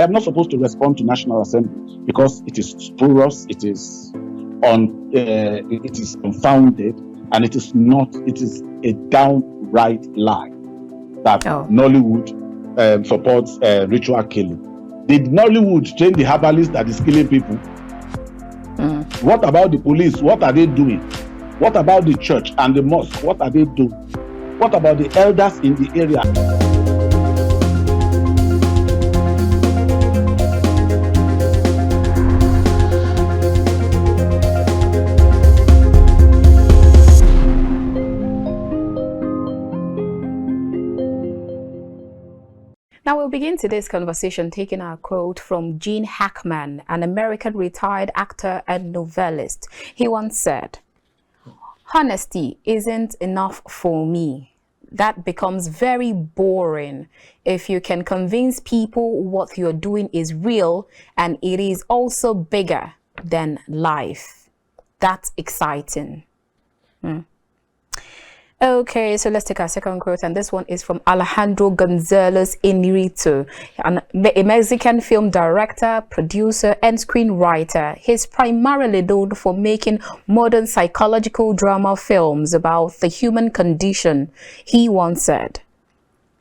I am not supposed to respond to National Assembly because it is spurious, it is unfounded, and it is not. It is a downright lie that Nollywood supports ritual killing. Did Nollywood train the herbalist that is killing people? What about the police? What are they doing? What about the church and the mosque? What are they doing? What about the elders in the area? Now we'll begin today's conversation taking our quote from Gene Hackman, an American retired actor and novelist. He once said, "Honesty isn't enough for me. That becomes very boring if you can convince people what you're doing is real and it is also bigger than life. That's exciting." Okay, so let's take our second quote, and this one is from Alejandro Gonzalez Inarritu, a Mexican film director, producer, and screenwriter. He's primarily known for making modern psychological drama films about the human condition. He once said,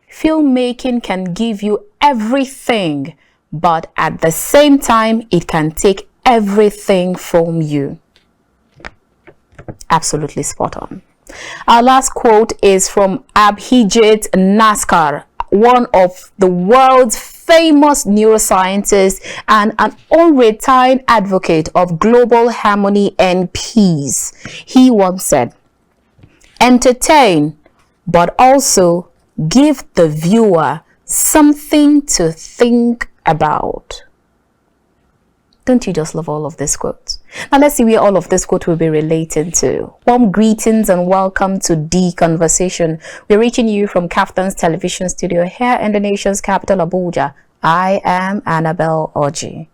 "Filmmaking can give you everything, but at the same time, it can take everything from you." Absolutely spot on. Our last quote is from Abhijit Naskar, one of the world's famous neuroscientists and an unretired advocate of global harmony and peace. He once said, "Entertain, but also give the viewer something to think about." Don't you just love all of these quotes? Now let's see where all of this quote will be related to. Warm greetings and welcome to The Conversation. We're reaching you from Kaftan's television studio here in the nation's capital, Abuja. I am Annabelle Oji.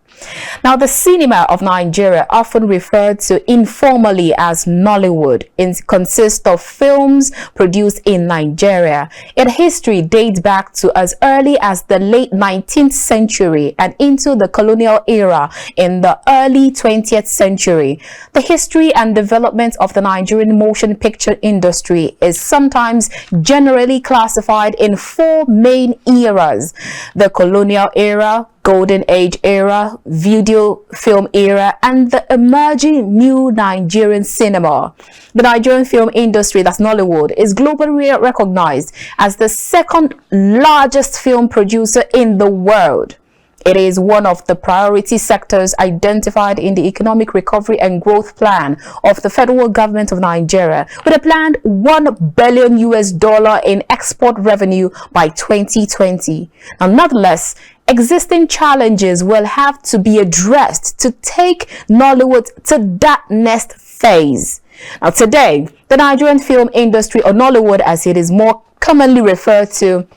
Now, the cinema of Nigeria, often referred to informally as Nollywood, consists of films produced in Nigeria. Its history dates back to as early as the late 19th century and into the colonial era in the early 20th century. The history and development of the Nigerian motion picture industry is sometimes generally classified in four main eras: the colonial era, Golden Age era, video film era, and the emerging new Nigerian cinema. The Nigerian film industry, that's Nollywood, is globally recognized as the second largest film producer in the world. It is one of the priority sectors identified in the Economic Recovery and Growth Plan of the federal government of Nigeria, with a planned $1 billion in export revenue by 2020. Now, nonetheless, existing challenges will have to be addressed to take Nollywood to that next phase. Now, today, the Nigerian film industry, or Nollywood as it is more commonly referred to,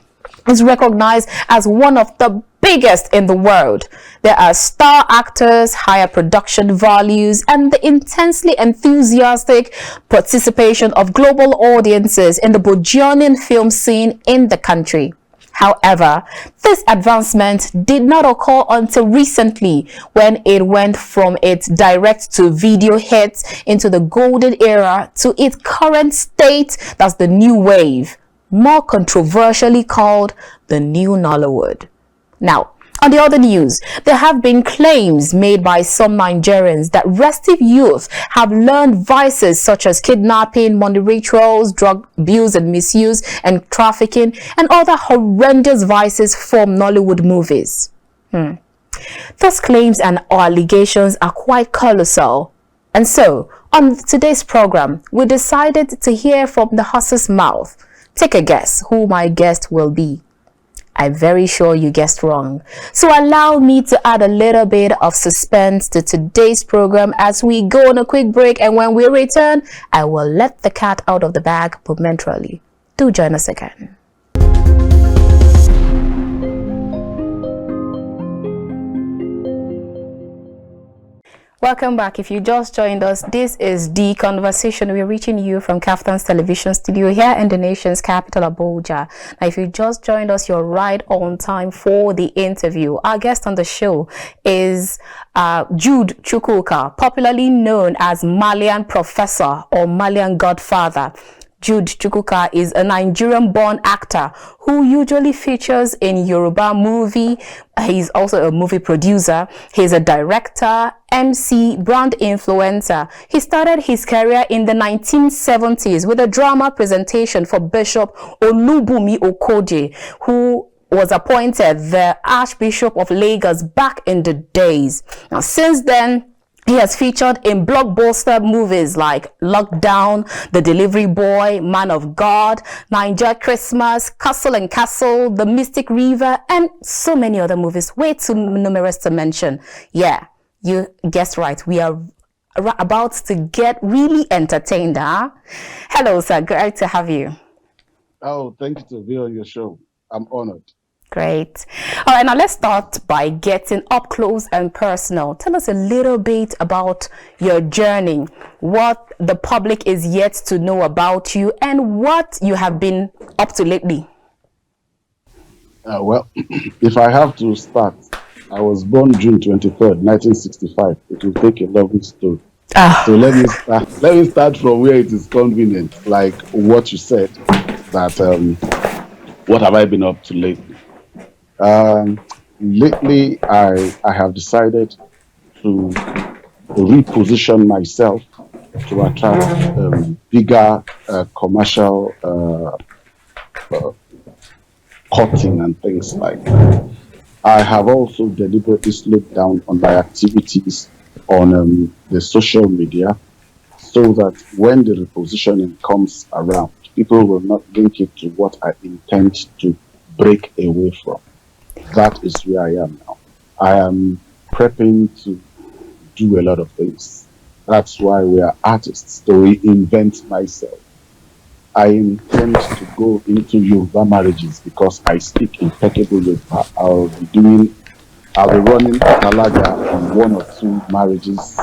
is recognized as one of the biggest in the world. There are star actors, higher production values, and the intensely enthusiastic participation of global audiences in the burgeoning film scene in the country. However, this advancement did not occur until recently, when it went from its direct-to-video hits into the golden era to its current state, that's the new wave, more controversially called the new Nollywood. Now, on the other news, there have been claims made by some Nigerians that restive youth have learned vices such as kidnapping, money rituals, drug abuse and misuse, and trafficking, and other horrendous vices from Nollywood movies. Those claims and allegations are quite colossal. And so, on today's program, we decided to hear from the horse's mouth. Take a guess who my guest will be. I'm very sure you guessed wrong. So allow me to add a little bit of suspense to today's program as we go on a quick break, and when we return, I will let the cat out of the bag momentarily. Do join us again. Welcome back. If you just joined us, this is The Conversation. We're reaching you from Kaftan's television studio here in the nation's capital, Abuja. Now, if you just joined us, you're right on time for the interview. Our guest on the show is Jude Chukwuka, popularly known as Marlian Professor or Marlian Godfather. Jude Chukwuka is a Nigerian-born actor who usually features in Yoruba Movie. He's also a movie producer. He's a director, MC, brand influencer. He started his career in the 1970s with a drama presentation for Bishop Olubumi Okoje, who was appointed the Archbishop of Lagos back in the days. Now, since then, he has featured in blockbuster movies like Lockdown, The Delivery Boy, Man of God, Niger Christmas, Castle and Castle, The Mystic River, and so many other movies, way too numerous to mention. Yeah, you guessed right. We are about to get really entertained, huh? Hello, sir. Great to have you. Oh, thank you to be on your show. I'm honored. Great. All right, now let's start by getting up close and personal. Tell us a little bit about your journey, what the public is yet to know about you, and what you have been up to lately. Well, if I have to start, I was born June 23rd, 1965. It will take a lovely story. So let me start from where it is convenient, like what you said, that what have I been up to lately? Lately, I have decided to reposition myself to attract bigger commercial cutting and things like that. I have also deliberately slowed down on my activities on the social media so that when the repositioning comes around, people will not link it to what I intend to break away from. That is where I am now. I am prepping to do a lot of things. That's why we are artists, to reinvent myself. I intend to go into Yoruba marriages because I speak impeccable Yoruba. I'll be running Alaga on one or two marriages.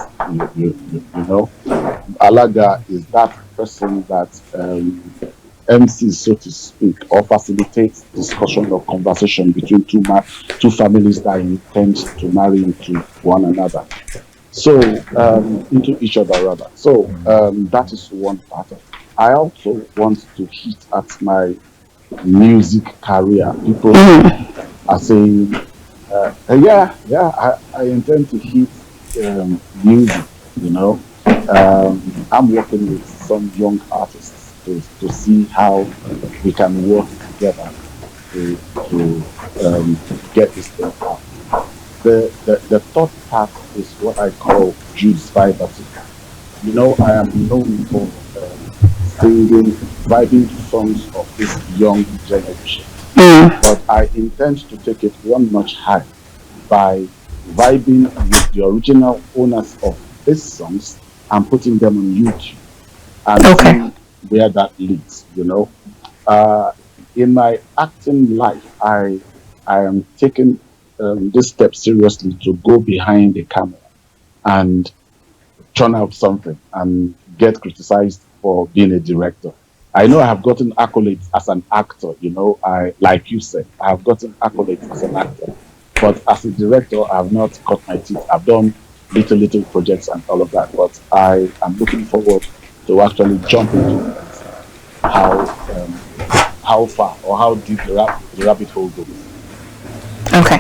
You know, Alaga is that person that MC, so to speak, or facilitates discussion or conversation between two families that intend to marry into one another. So, into each other rather. So, that is one part. I also want to hit at my music career. People are saying, I intend to hit music, you know. I'm working with some young artists to see how we can work together to get this thing out. The third part is what I call Jude's vibration. You know, I am known for singing, vibing to songs of this young generation. But I intend to take it one notch higher by vibing with the original owners of these songs and putting them on YouTube and see where that leads, you know. In my acting life, I am taking this step seriously to go behind the camera and turn out something and get criticized for being a director. I know I have gotten accolades as an actor, you know, like you said, I have gotten accolades as an actor. But as a director, I have not cut my teeth. I've done little projects and all of that. But I am looking forward to actually jump into how far or how deep the rabbit hole goes. Okay,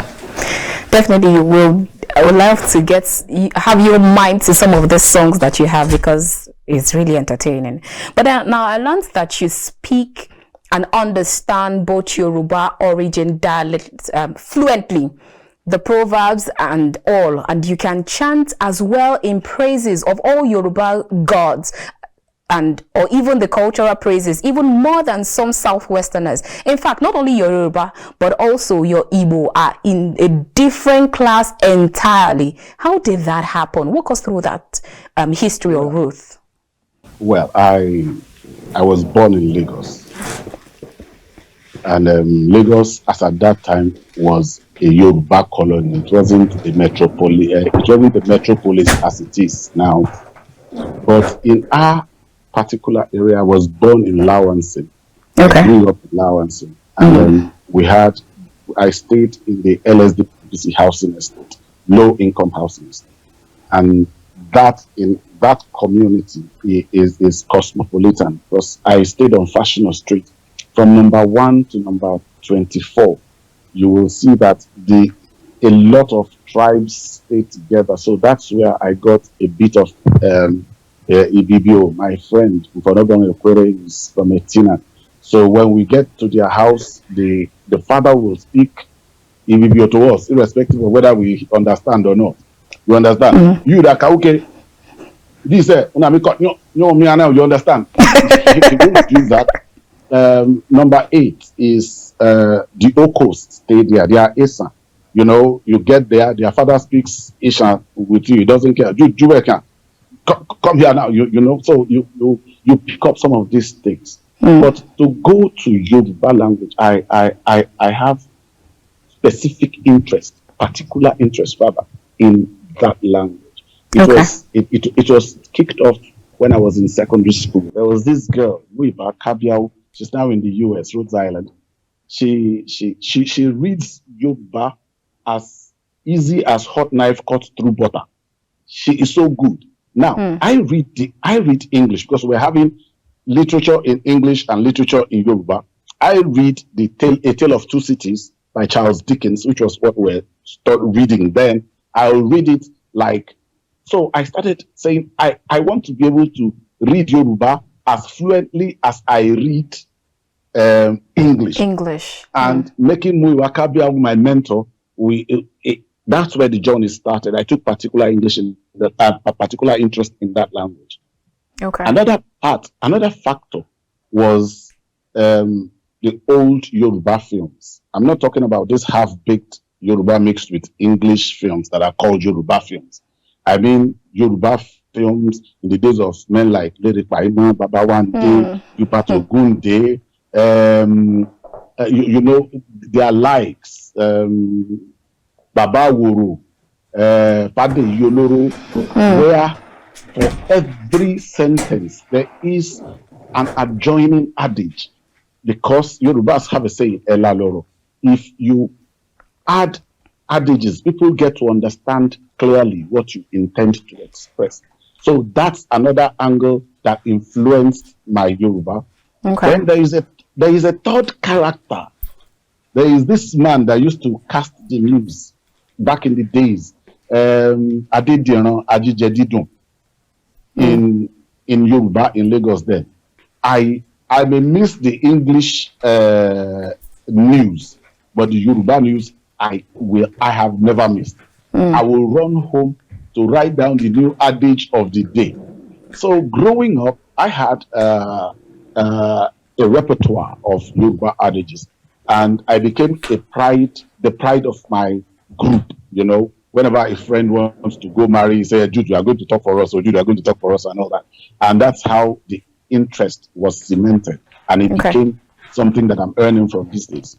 definitely you will. I would love to have your mind to some of the songs that you have because it's really entertaining. But now I learned that you speak and understand both Yoruba origin dialects fluently, the proverbs and all, and you can chant as well in praises of all Yoruba gods and or even the cultural praises, even more than some Southwesterners. In fact, not only Yoruba, but also your Igbo are in a different class entirely. How did that happen? Walk us through that history or route. Well, I was born in Lagos. And Lagos, as at that time, was a Yoruba colony. It wasn't a metropolis. It wasn't a metropolis as it is now. But in our particular area, I was born in Lawanson. I Okay. grew up in Lawanson, and then I stayed in the LSDPC housing estate, low income housing estate, and that in that community is cosmopolitan because I stayed on Fashion Street from number 1 to number 24. You will see that a lot of tribes stay together. So that's where I got a bit of Ibibio. My friend Ufonogon Ekwere is from Etina. So when we get to their house, the father will speak Ibibio to us, irrespective of whether we understand or not. You understand? You that okay. This you understand? He won't use that. Number 8 is the Okos stay there. They are Esa. You know, you get there, their father speaks Ishan with you. He doesn't care. Come here now. You know, so you pick up some of these things. But to go to Yoruba language, I have specific interest, particular interest rather, in that language. It was kicked off when I was in secondary school. There was this girl, Wiba Kabiao. She's now in the US, Rhode Island. She reads Yoruba as easy as hot knife cut through butter. She is so good. Now I read English because we're having literature in English and literature in Yoruba. I read A Tale of Two Cities by Charles Dickens, which was what we're reading then. I'll read it like, so I started saying, I want to be able to read Yoruba as fluently as I read English. And making Muiwakabia my mentor, that's where the journey started. I took particular interest in that language. Okay. Another factor was the old Yoruba films. I'm not talking about this half-baked Yoruba mixed with English films that are called Yoruba films. I mean Yoruba films in the days of men like Lady Paima, Babawande, Yupato Gunde, you know, their likes, Baba Wuru, Fade Yoloro, where for every sentence there is an adjoining adage, because Yorubas have a saying, Ela Loro. If you add adages, people get to understand clearly what you intend to express. So that's another angle that influenced my Yoruba. Okay. Then there is a third character. There is this man that used to cast the news back in the days. Adediran Ajijedidun in Yoruba in Lagos then. I may miss the English news, but the Yoruba news I have never missed. I will run home to write down the new adage of the day. So growing up, I had a repertoire of Yoruba adages, and I became the pride of my group. You know, whenever a friend wants to go marry, he says, Jude, you are going to talk for us, or Jude, you are going to talk for us, and all that. And that's how the interest was cemented, and it became something that I'm earning from these days.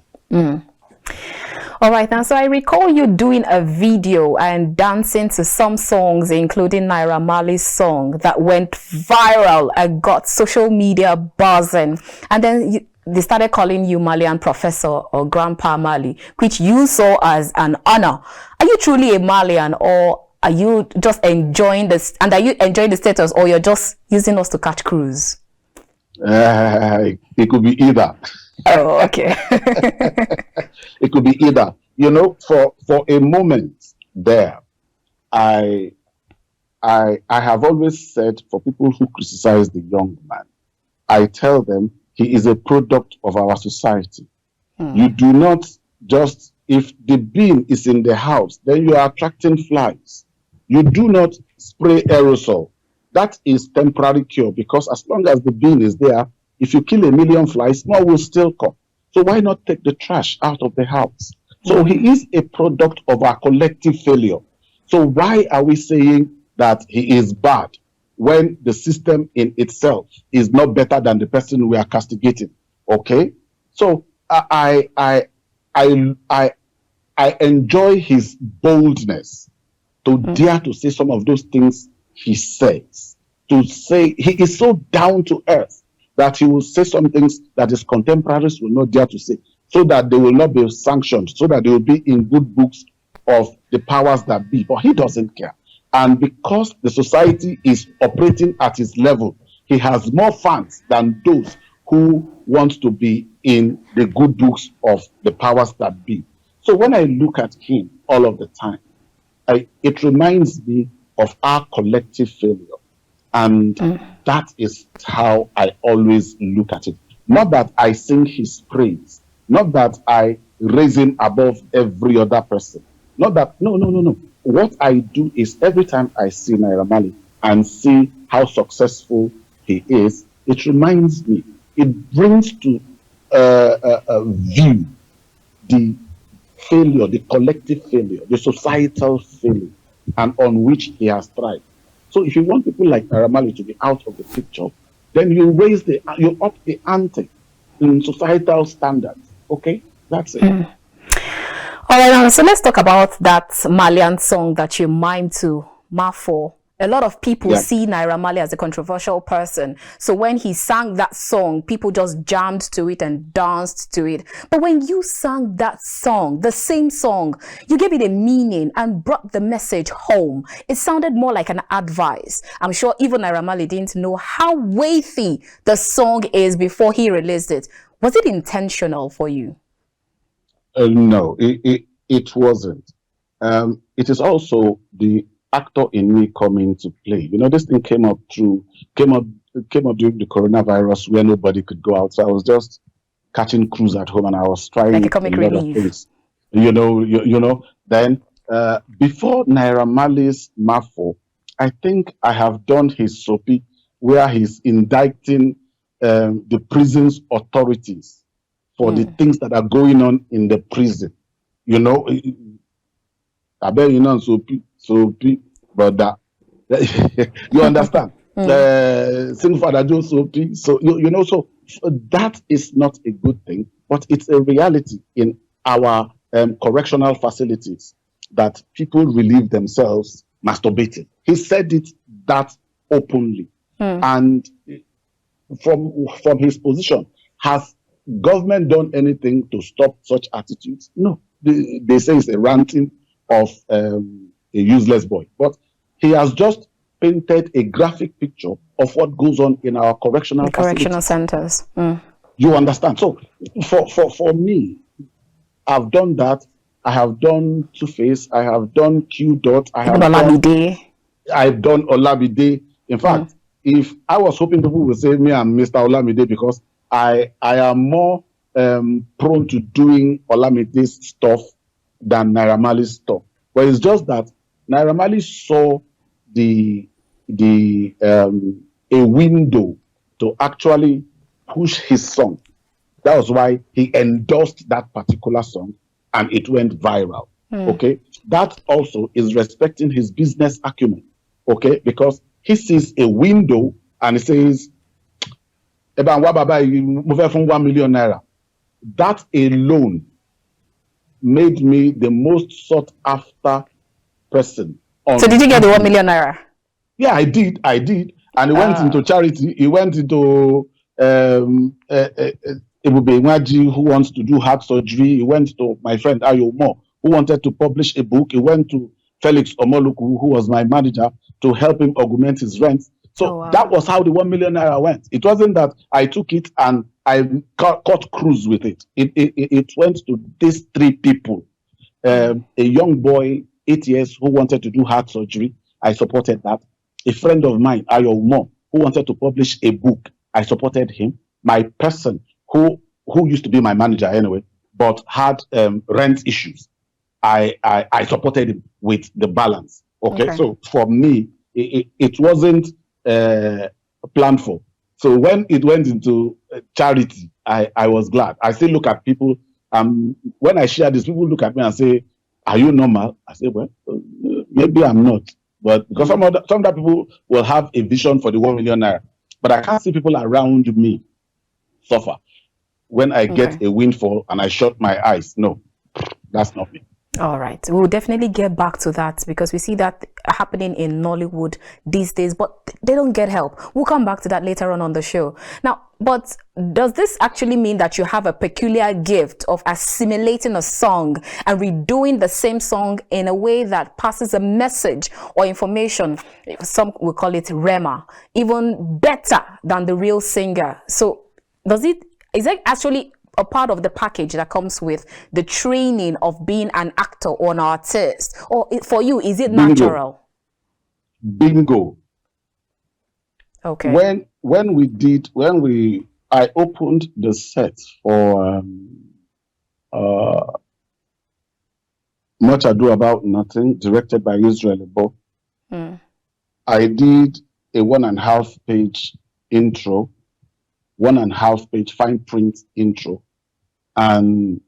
All right, now, so I recall you doing a video and dancing to some songs, including Naira Marley's song that went viral and got social media buzzing. And then they started calling you Marlian Professor or Grandpa Marley, which you saw as an honor. Are you truly a Marlian, or are you just enjoying this? And are you enjoying the status, or you're just using us to catch cruise? It could be either. Oh, okay. It could be either. You know, for a moment there, I have always said, for people who criticize the young man, I tell them he is a product of our society. You do not just, if the bean is in the house, then you are attracting flies. You do not spray aerosol. That is temporary cure, because as long as the bean is there, if you kill 1 million flies, more will still come. So why not take the trash out of the house? So he is a product of our collective failure. So why are we saying that he is bad when the system in itself is not better than the person we are castigating? Okay, so I I enjoy his boldness to dare to say some of those things he says. To say he is so down to earth that he will say some things that his contemporaries will not dare to say, so that they will not be sanctioned, so that they will be in good books of the powers that be. But he doesn't care. And because the society is operating at his level, he has more fans than those who want to be in the good books of the powers that be. So when I look at him all of the time, it reminds me of our collective failure. And that is how I always look at it. Not that I sing his praise, not that I raise him above every other person. Not that, no. What I do is every time I see Naira Marley and see how successful he is, it reminds me, it brings to view the failure, the collective failure, the societal failure, and on which he has thrived. So if you want people like Naira Marley to be out of the picture, then you up the ante in societal standards. Okay, that's it. All right, so let's talk about that Malian song that you mime to, Mafo. A lot of people see Naira Marley as a controversial person. So when he sang that song, people just jammed to it and danced to it. But when you sang that song, the same song, you gave it a meaning and brought the message home. It sounded more like an advice. I'm sure even Naira Marley didn't know how weighty the song is before he released it. Was it intentional for you? No, it wasn't. It is also the actor in me coming to play. You know, this thing came up during the coronavirus where nobody could go out. So I was just catching cruise at home and I was trying like a comic relief. Things. You know. Then before Naira Marley's Mafo, I think I have done his Soapy where he's indicting the prison's authorities for the things that are going on in the prison. You know, I bet you know Soapy, brother. You understand? Sing Father Joe Soapy. So you know, so that is not a good thing, but it's a reality in our correctional facilities that people relieve themselves masturbating. He said it that openly, and from his position, has government done anything to stop such attitudes? No. They say it's a ranting of a useless boy. But he has just painted a graphic picture of what goes on in our correctional centers. You understand? So for me, I've done that. I have done Two-Face. I have done Q Dot. I've done Olamide. In fact, if I was hoping people would say me and Mr. Olamide, because I am more prone to doing Olamide's stuff than Naira Marley's stuff. But it's just that Naira Marley saw a window to actually push his song. That was why he endorsed that particular song and it went viral. Okay, that also is respecting his business acumen. Okay, because he sees a window and he says, $1 million naira. That alone made me the most sought after person. So did you get the 1 million naira? Yeah, I did. And he went into charity. He went into Ebube who wants to do heart surgery. He went to my friend Ayo Mo, who wanted to publish a book. He went to Felix Omoluku, who was my manager, to help him augment his rent. So that was how the 1 million naira went. It wasn't that I took it and I caught cruise with it. It went to these three people. A young boy, 8 years, who wanted to do heart surgery. I supported that. A friend of mine, Ayo Mo, who wanted to publish a book. I supported him. My person, who used to be my manager anyway, but had rent issues. I supported him with the balance. Okay. So for me, it wasn't planned for. So when it went into charity, I was glad. I still look at people. When I share this, people look at me and say, "Are you normal?" I say, "Well, maybe I'm not." But because some other people will have a vision for the 1 million naira, but I can't see people around me suffer when I get a windfall and I shut my eyes. No, that's not me. All right, we'll definitely get back to that because we see that happening in Nollywood these days, but they don't get help. We'll come back to that later on the show. Now, but does this actually mean that you have a peculiar gift of assimilating a song and redoing the same song in a way that passes a message or information? Some will call it Rema, even better than the real singer. So is it actually a part of the package that comes with the training of being an actor or an artist? Or for you, is it natural? Bingo. Okay. I opened the set for Much Ado About Nothing, directed by Israel Ebo. I did a 1.5 page intro, 1.5 page fine print intro. And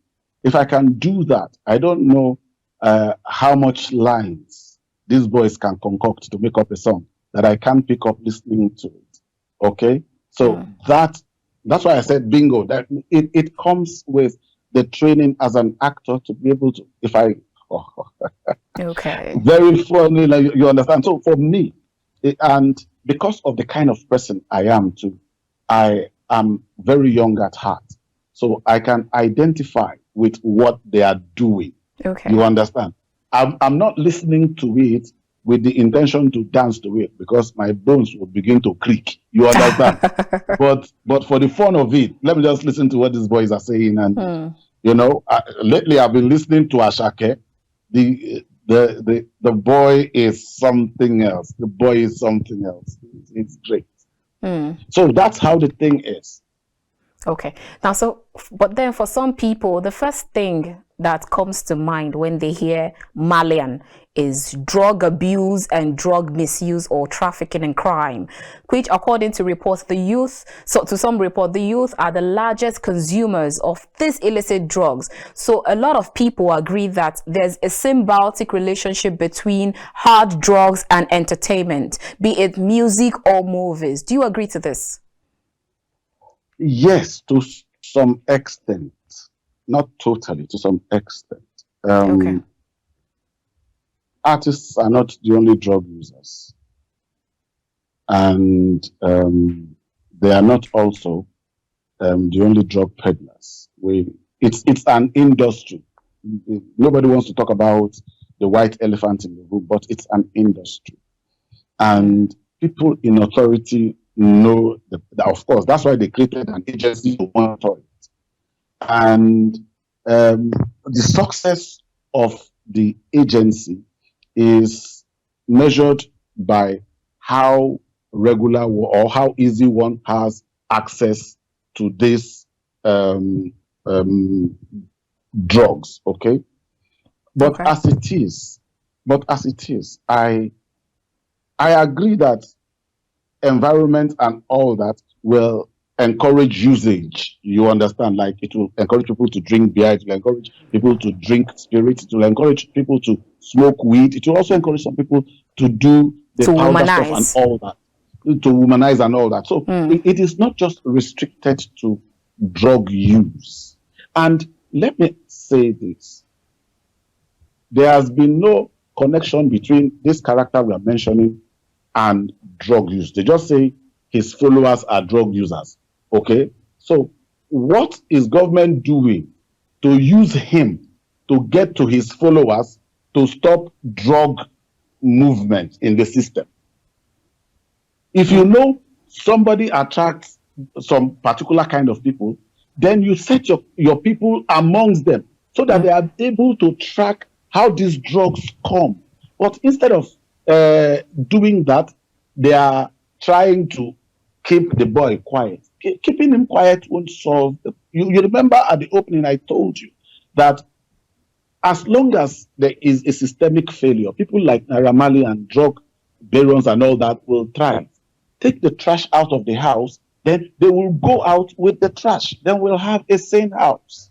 if I can do that, I don't know how much lines these boys can concoct to make up a song that I can't pick up listening to it. Okay? So that's why I said bingo. That it comes with the training as an actor to be able to, okay. Very funny, like, you understand? So for me, and because of the kind of person I am too, I am very young at heart. So I can identify with what they are doing. Okay. You understand? I'm not listening to it with the intention to dance to it because my bones will begin to creak. You understand? but for the fun of it, let me just listen to what these boys are saying. And lately I've been listening to Ashake. The boy is something else. The boy is something else. It's great. So that's how the thing is. Okay. Now, but then for some people, the first thing that comes to mind when they hear Malian is drug abuse and drug misuse or trafficking and crime, which according to reports, the youth are the largest consumers of these illicit drugs. So a lot of people agree that there's a symbiotic relationship between hard drugs and entertainment, be it music or movies. Do you agree to this? Yes, to some extent, not totally, to some extent. Okay. Artists are not the only drug users, and they are not also the only drug peddlers. It's an industry. Nobody wants to talk about the white elephant in the room, but it's an industry, and people in authority know that, of course, that's why they created an agency to monitor it. And the success of the agency is measured by how regular or how easy one has access to these drugs. Okay, but as it is, I agree that environment and all that will encourage usage. You understand? Like, it will encourage people to drink beer, it will encourage people to drink spirits, it will encourage people to smoke weed, it will also encourage some people to do the powder stuff and all that, to womanize and all that. So it is not just restricted to drug use. And let me say this, there has been no connection between this character we are mentioning and drug use. They just say his followers are drug users. Okay? So what is government doing to use him to get to his followers to stop drug movement in the system? If you know somebody attracts some particular kind of people, then you set your people amongst them so that they are able to track how these drugs come. But instead of doing that, they are trying to keep the boy quiet. Keeping him quiet won't solve you remember at the opening I told you that as long as there is a systemic failure, people like Naira and drug barons and all that will thrive. Take the trash out of the house, then they will go out with the trash. Then we'll have a sane house.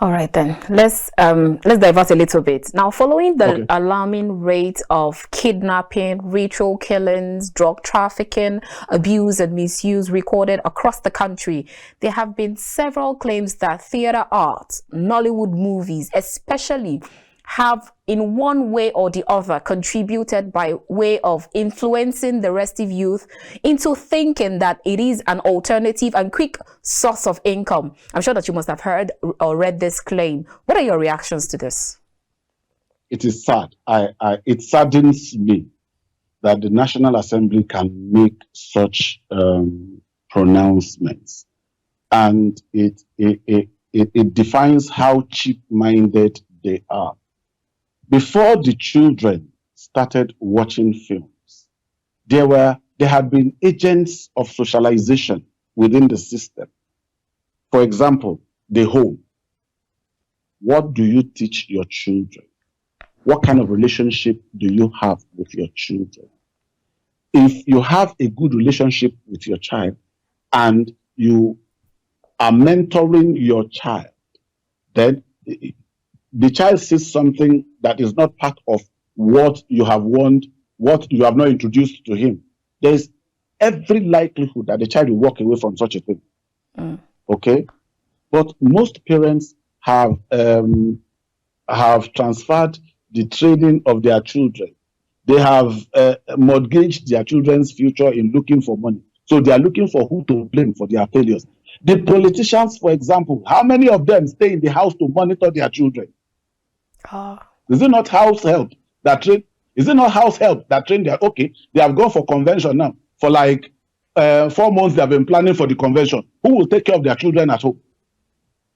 All right then, let's divert a little bit. Now, following the Okay. alarming rate of kidnapping, ritual killings, drug trafficking, abuse and misuse recorded across the country, there have been several claims that theater art, Nollywood movies especially, have in one way or the other contributed by way of influencing the restive youth into thinking that it is an alternative and quick source of income. I'm sure that you must have heard or read this claim. What are your reactions to this? It is sad. It saddens me that the National Assembly can make such pronouncements, and it defines how cheap-minded they are. Before the children started watching films, there had been agents of socialization within the system. For example, the home. What do you teach your children? What kind of relationship do you have with your children? If you have a good relationship with your child and you are mentoring your child, then the child sees something that is not part of what you have warned, what you have not introduced to him. There's every likelihood that the child will walk away from such a thing. Okay? But most parents have transferred the training of their children. They have mortgaged their children's future in looking for money. So they are looking for who to blame for their failures. The politicians, for example, how many of them stay in the house to monitor their children? Is it not house help that train? Is it not house help that train their? Okay, they have gone for convention now. For like 4 months, they have been planning for the convention. Who will take care of their children at home?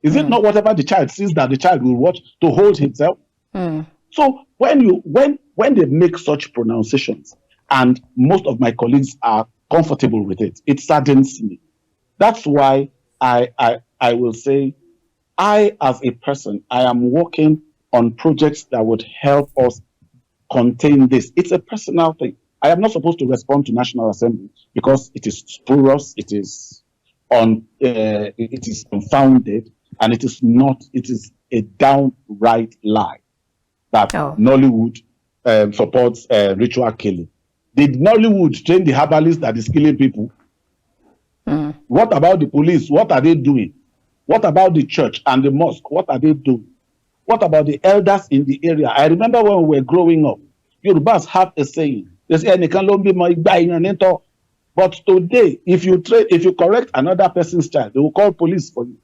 Is it not whatever the child sees that the child will watch to hold himself? So when they make such pronunciations, and most of my colleagues are comfortable with it, it saddens me. That's why I will say, I as a person, I am working on projects that would help us contain this. It's a personal thing. I am not supposed to respond to National Assembly because it is spurious, it is unfounded, and it is not. It is a downright lie that Nollywood supports ritual killing. Did Nollywood train the herbalists that is killing people? What about the police? What are they doing? What about the church and the mosque? What are they doing? What about the elders in the area? I remember when we were growing up, Yorubas have a saying. They say, but today, if you correct another person's child, they will call police for you.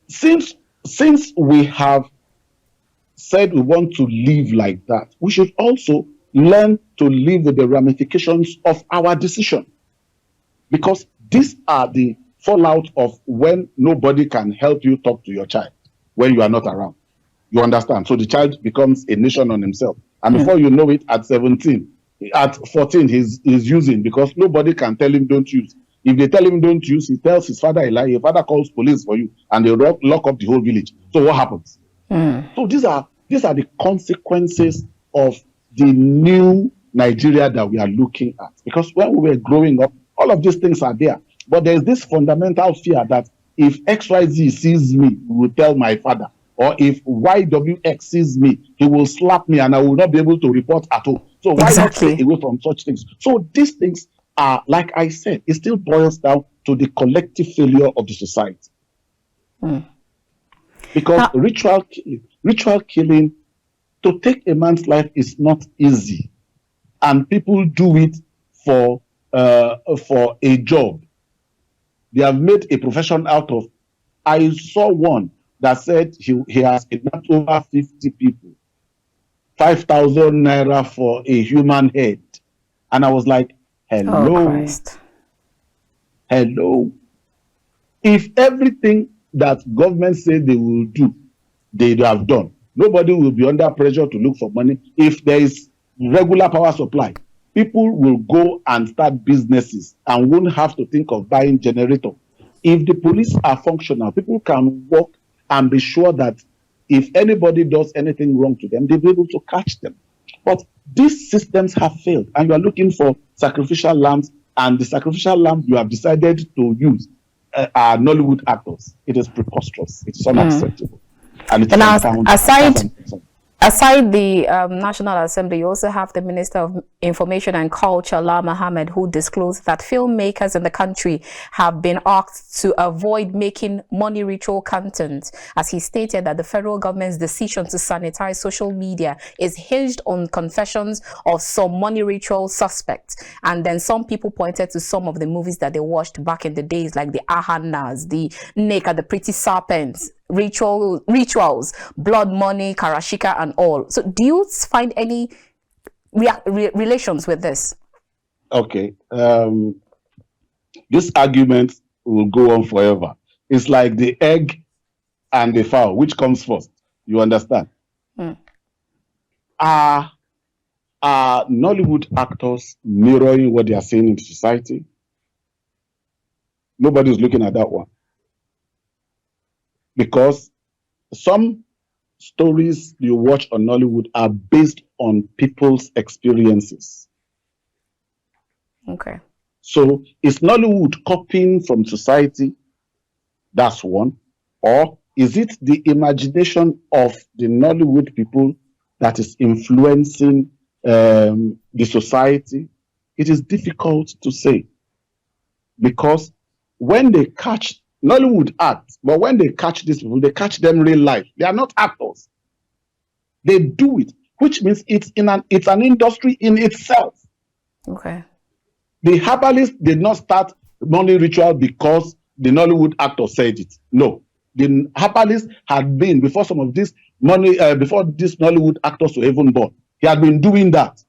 Since we have said we want to live like that, we should also learn to live with the ramifications of our decision. Because these are the fallout of when nobody can help you talk to your child when you are not around. You understand? So the child becomes a nation on himself. And before you know it, at 17, at 14, he's using because nobody can tell him don't use. If they tell him don't use, he tells his father a lie. His father calls police for you and they lock up the whole village. So what happens? So these are the consequences of the new Nigeria that we are looking at. Because when we were growing up, all of these things are there. But there's this fundamental fear that if XYZ sees me, he will tell my father. Or if YWX sees me, he will slap me and I will not be able to report at all. So why not stay away from such things? So these things are, like I said, it still boils down to the collective failure of the society. Because ritual killing, to take a man's life is not easy. And people do it for a job. They have made a profession out of. I saw one that said he has kidnapped over 50 people, 5,000 naira for a human head. And I was like, hello. Hello. If everything that government said they will do, they have done, nobody will be under pressure to look for money. If there is regular power supply, people will go and start businesses and won't have to think of buying generator. If the police are functional, people can work and be sure that if anybody does anything wrong to them, they'll be able to catch them. But these systems have failed, and you are looking for sacrificial lambs, and the sacrificial lamb you have decided to use our Nollywood actors. It is preposterous. It's unacceptable. And it's Now, unfounded. aside the National Assembly, you also have the Minister of Information and Culture, La Mohammed, who disclosed that filmmakers in the country have been asked to avoid making money ritual content, as he stated that the federal government's decision to sanitize social media is hinged on confessions of some money ritual suspects. And then some people pointed to some of the movies that they watched back in the days, like the Ahanas, the Naked, the Pretty Serpents, rituals, blood money, karashika, and all. So do you find any relations with this? Okay. This argument will go on forever. It's like the egg and the fowl. Which comes first? You understand? Are Nollywood actors mirroring what they are saying in society? Nobody's looking at that one. Because some stories you watch on Nollywood are based on people's experiences. Okay. So is Nollywood copying from society? That's one. Or is it the imagination of the Nollywood people that is influencing the society? It is difficult to say. Because when they catch Nollywood act, but when they catch these people, they catch them real life. They are not actors. They do it, which means it's an industry in itself. Okay. The herbalist did not start money ritual because the Nollywood actor said it. No, the herbalist had been before some of this before these Nollywood actors were even born. He had been doing that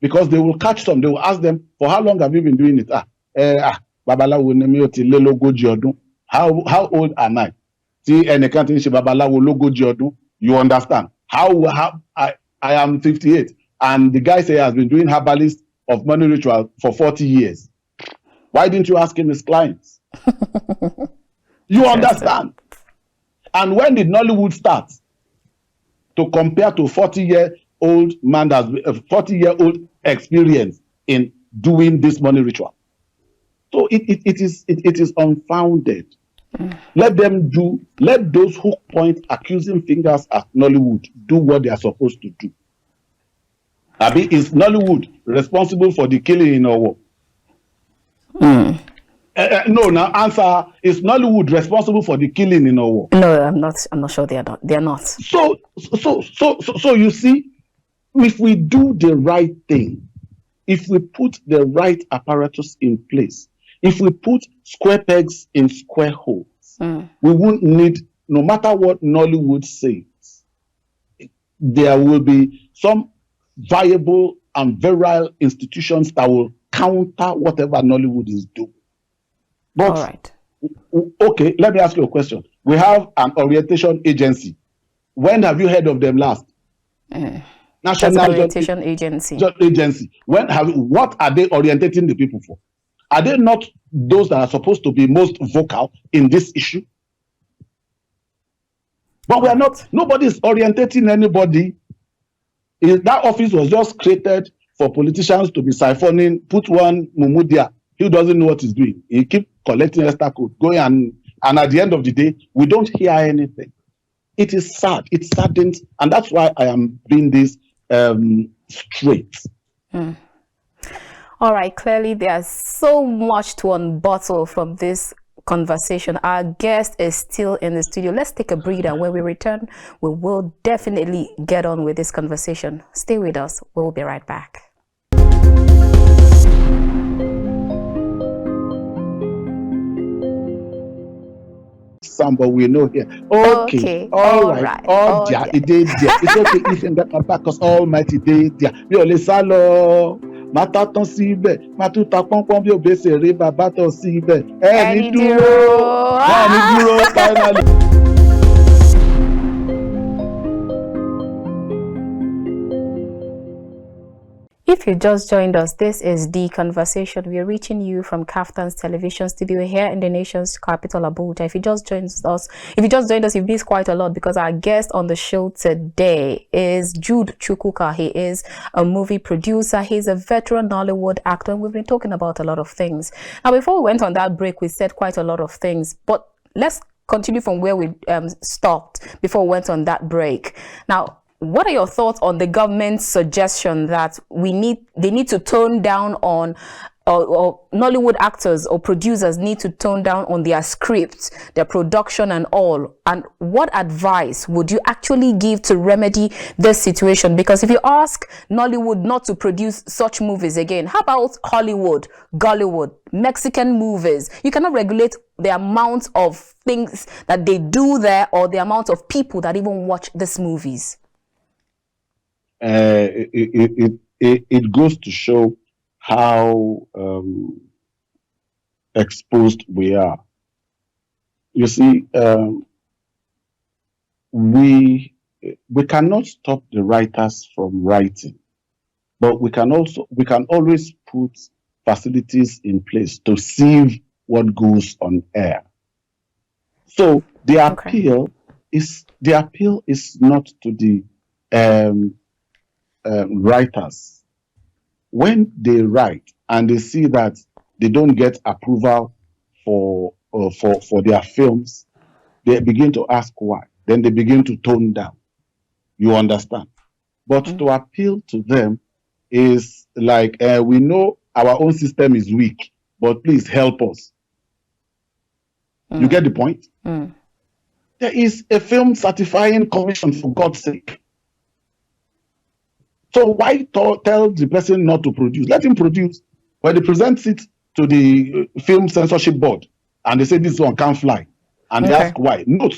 because they will catch some. They will ask them, "For how long have you been doing it?" Babalawo ni mi o ti lé lógójì ọdún. How old am I? Tí ẹnìkan tí ń ṣe babalawo lógójì ọdún. You understand? How I am 58, and the guy say he has been doing herbalist of money ritual for 40 years. Why didn't you ask him his clients? You understand? And when did Nollywood start to compare to 40-year-old man that's a 40-year-old experience in doing this money ritual? So it is unfounded. Let those who point accusing fingers at Nollywood do what they are supposed to do. Abi, is Nollywood responsible for the killing in Owo? No, now answer, is Nollywood responsible for the killing in Owo? No, I'm not sure they are not. They are not. So you see, if we do the right thing, if we put the right apparatus in place, if we put square pegs in square holes, we won't need, no matter what Nollywood says, there will be some viable and virile institutions that will counter whatever Nollywood is doing. But, all right. Okay, let me ask you a question. We have an orientation agency. When have you heard of them last? National Orientation Agency. What are they orientating the people for? Are they not those that are supposed to be most vocal in this issue? But we are not. Nobody is orientating anybody. That office was just created for politicians to be siphoning, put one Mumudia who doesn't know what he's doing. He keep collecting extra code, going and at the end of the day, we don't hear anything. It is sad. It saddens, and that's why I am being this straight. All right, clearly there's so much to unbottle from this conversation. Our guest is still in the studio. Let's take a breather. When we return, we will definitely get on with this conversation. Stay with us. We'll be right back. But we know here. Okay. All right. Oh, yeah. It is there. It's okay if you get back because Almighty day there. We only salo. Mata ton síbẹ̀, matu ta pọ́npọ́n bí obese re bàbá ton síbẹ̀. Ẹni dúró. Finally. If you just joined us, this is The Conversation. We are reaching you from Kaftan's television studio here in the nation's capital, Abuja. If you just joined us, you've missed quite a lot, because our guest on the show today is Jude Chukwuka. He is a movie producer. He's a veteran Nollywood actor, and we've been talking about a lot of things. Now, before we went on that break, we said quite a lot of things, but let's continue from where we stopped before we went on that break. Now, what are your thoughts on the government's suggestion that they need to tone down on, or Nollywood actors or producers need to tone down on their scripts, their production and all? And what advice would you actually give to remedy this situation? Because if you ask Nollywood not to produce such movies again, how about Hollywood, Gollywood, Mexican movies? You cannot regulate the amount of things that they do there, or the amount of people that even watch these movies. It goes to show how exposed we are. You see, we cannot stop the writers from writing, but we can always put facilities in place to sieve what goes on air. So the appeal is not to the writers. When they write and they see that they don't get approval for their films, they begin to ask why. Then they begin to tone down. You understand? But to appeal to them is like, we know our own system is weak, but please help us. You get the point? There is a film certifying commission, for God's sake. So why tell the person not to produce? Let him produce. When they present it to the film censorship board and they say this one can't fly, and they ask why, not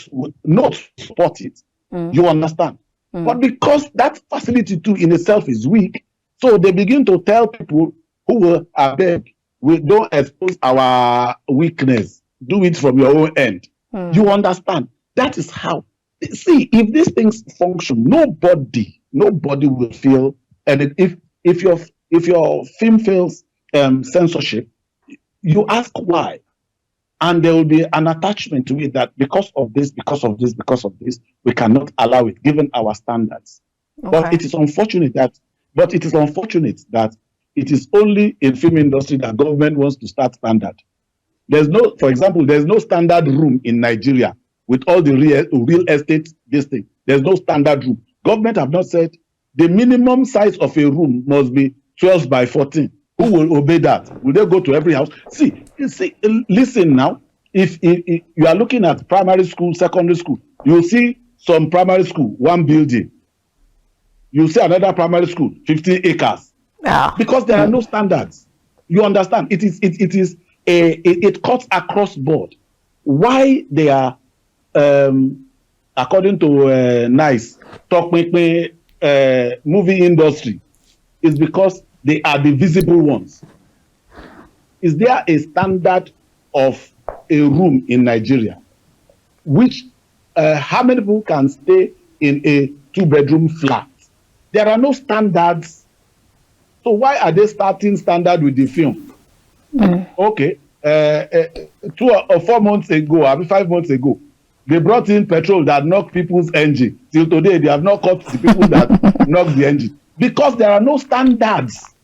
support it. You understand? But because that facility too in itself is weak, so they begin to tell people who will beg, we don't expose our weakness. Do it from your own end. You understand? That is how. See, if these things function, nobody will feel. And if your film fails censorship, you ask why, and there will be an attachment to it that because of this, we cannot allow it given our standards. But it is unfortunate that it is only in film industry that government wants to start standard. For example, there's no standard room in Nigeria with all the real estate, this thing. There's no standard room. Government have not said the minimum size of a room must be 12 by 14. Who will obey that? Will they go to every house? See, listen now. If you are looking at primary school, secondary school, you'll see some primary school, one building. You'll see another primary school, 15 acres. Because there are no standards. You understand? It cuts across board. Why they are according to NICE, movie industry, is because they are the visible ones. Is there a standard of a room in Nigeria? Which, how many people can stay in a 2-bedroom flat? There are no standards. So why are they starting standard with the film? Okay, 2 or 4 months ago, or 5 months ago, they brought in petrol that knocked people's engine. Till today, they have not caught the people that knocked the engine. Because there are no standards.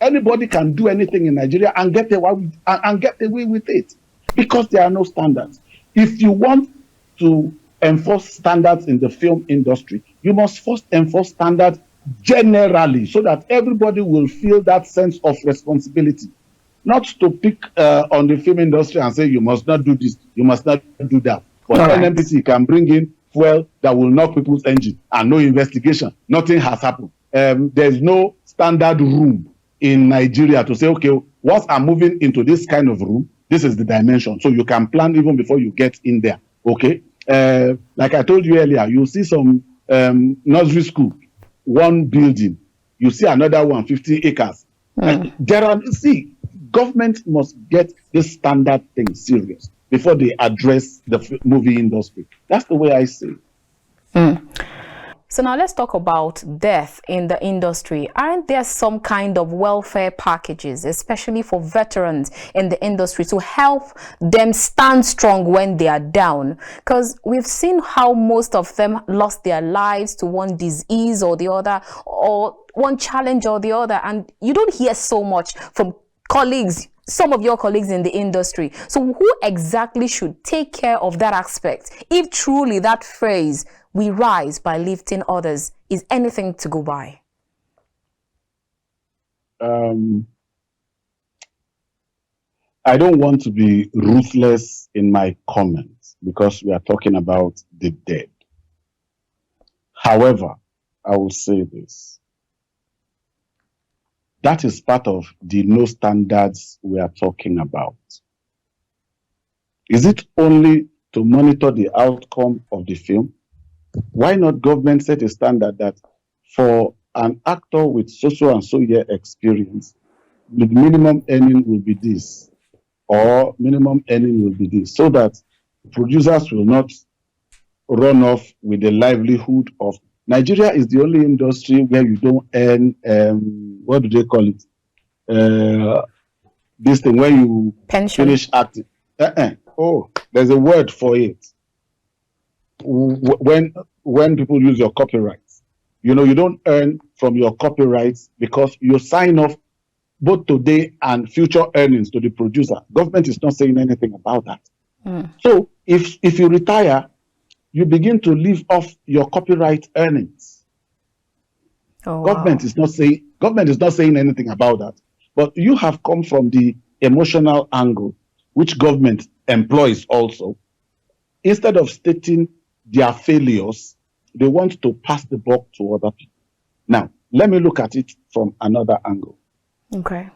Anybody can do anything in Nigeria and get away with it. Because there are no standards. If you want to enforce standards in the film industry, you must first enforce standards generally so that everybody will feel that sense of responsibility. Not to pick on the film industry and say you must not do this, you must not do that. But NMPC can bring in fuel that will knock people's engine and no investigation. Nothing has happened. There's no standard room in Nigeria to say, okay, once I'm moving into this kind of room, this is the dimension. So you can plan even before you get in there. Okay. Like I told you earlier, you see some nursery school, one building. You see another one, 50 acres. Government must get this standard thing serious before they address the movie industry. That's the way I see it. So now let's talk about death in the industry. Aren't there some kind of welfare packages, especially for veterans in the industry, to help them stand strong when they are down? Because we've seen how most of them lost their lives to one disease or the other, or one challenge or the other. And you don't hear so much from colleagues, some of your colleagues in the industry. So who exactly should take care of that aspect, if truly that phrase, "we rise by lifting others," is anything to go by? I don't want to be ruthless in my comments because we are talking about the dead. However, I will say this. That is part of the no standards we are talking about. Is it only to monitor the outcome of the film? Why not government set a standard that for an actor with so and so year experience, the minimum earning will be this, or minimum earning will be this, so that producers will not run off with the livelihood of... Nigeria is the only industry where you don't earn, what do they call it? This thing, when you Pension. finish acting. Oh, there's a word for it. When people use your copyrights, you know, you don't earn from your copyrights because you sign off both today and future earnings to the producer. Government is not saying anything about that. So if you retire, you begin to live off your copyright earnings. Oh, wow. Government is not saying anything about that. But you have come from the emotional angle, which government employs also. Instead of stating their failures, they want to pass the buck to other people. Now, let me look at it from another angle. Okay.